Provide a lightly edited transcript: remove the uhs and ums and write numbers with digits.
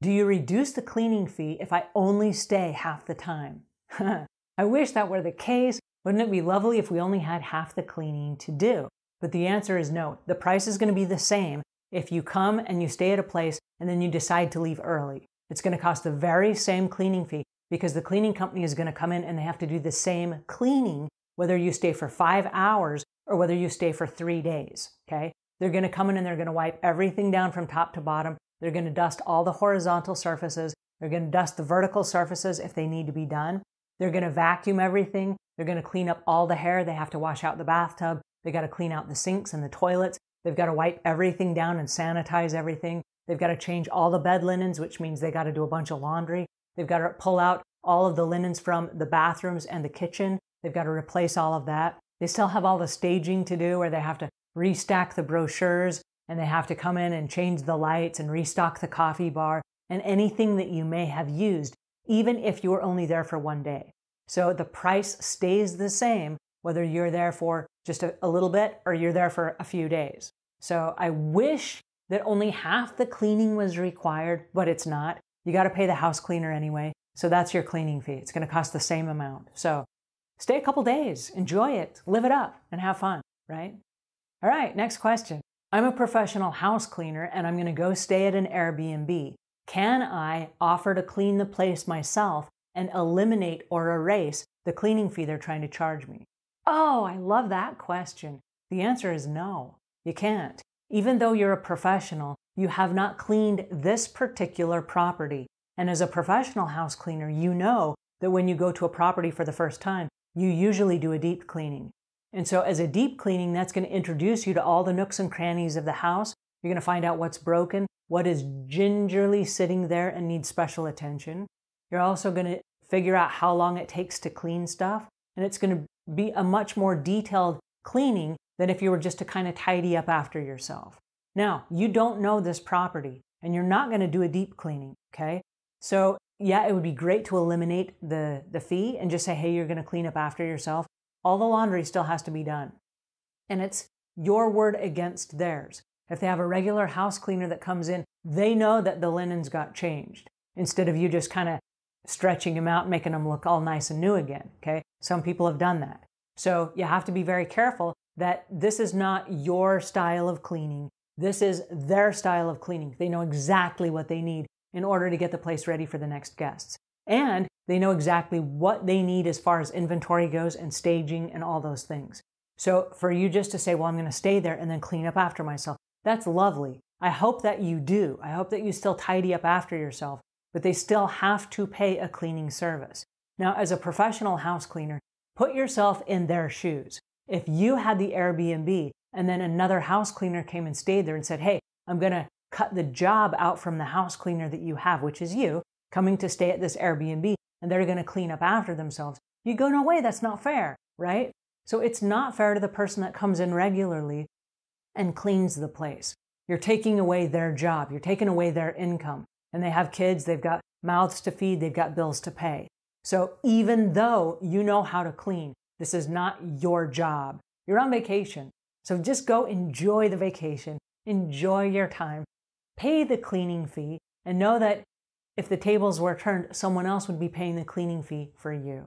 Do you reduce the cleaning fee if I only stay half the time? I wish that were the case. Wouldn't it be lovely if we only had half the cleaning to do? But the answer is no. The price is going to be the same if you come and you stay at a place and then you decide to leave early. It's going to cost the very same cleaning fee because the cleaning company is going to come in and they have to do the same cleaning whether you stay for 5 hours or whether you stay for 3 days, okay? They're going to come in and they're going to wipe everything down from top to bottom. They're going to dust all the horizontal surfaces. They're going to dust the vertical surfaces if they need to be done. They're going to vacuum everything. They're going to clean up all the hair. They have to wash out the bathtub. They got to clean out the sinks and the toilets. They've got to wipe everything down and sanitize everything. They've got to change all the bed linens, which means they got to do a bunch of laundry. They've got to pull out all of the linens from the bathrooms and the kitchen. They've got to replace all of that. They still have all the staging to do where they have to restack the brochures and they have to come in and change the lights and restock the coffee bar and anything that you may have used, even if you were only there for 1 day. So the price stays the same whether you're there for just a little bit or you're there for a few days. So I wish that only half the cleaning was required, but it's not. You got to pay the house cleaner anyway. So that's your cleaning fee. It's going to cost the same amount. So stay a couple days, enjoy it, live it up, and have fun, right? All right, next question. I'm a professional house cleaner and I'm going to go stay at an Airbnb. Can I offer to clean the place myself and eliminate or erase the cleaning fee they're trying to charge me? Oh, I love that question. The answer is no, you can't. Even though you're a professional, you have not cleaned this particular property. And as a professional house cleaner, you know that when you go to a property for the first time, you usually do a deep cleaning. And so as a deep cleaning, that's going to introduce you to all the nooks and crannies of the house. You're going to find out what's broken, what is gingerly sitting there and needs special attention. You're also going to figure out how long it takes to clean stuff. And it's going to be a much more detailed cleaning than if you were just to kind of tidy up after yourself. Now, you don't know this property and you're not going to do a deep cleaning, okay? So yeah, it would be great to eliminate the fee and just say, hey, you're going to clean up after yourself. All the laundry still has to be done. And it's your word against theirs. If they have a regular house cleaner that comes in, they know that the linens got changed instead of you just kind of stretching them out and making them look all nice and new again, okay? Some people have done that. So you have to be very careful that this is not your style of cleaning. This is their style of cleaning. They know exactly what they need in order to get the place ready for the next guests. And they know exactly what they need as far as inventory goes and staging and all those things. So for you just to say, well, I'm going to stay there and then clean up after myself, that's lovely. I hope that you do. I hope that you still tidy up after yourself, but they still have to pay a cleaning service. Now, as a professional house cleaner, put yourself in their shoes. If you had the Airbnb and then another house cleaner came and stayed there and said, hey, I'm going to cut the job out from the house cleaner that you have, which is you, coming to stay at this Airbnb, and they're going to clean up after themselves, you go, no way, that's not fair, right? So it's not fair to the person that comes in regularly and cleans the place. You're taking away their job. You're taking away their income. And they have kids, they've got mouths to feed, they've got bills to pay. So even though you know how to clean, this is not your job. You're on vacation. So just go enjoy the vacation, enjoy your time, pay the cleaning fee, and know that if the tables were turned, someone else would be paying the cleaning fee for you.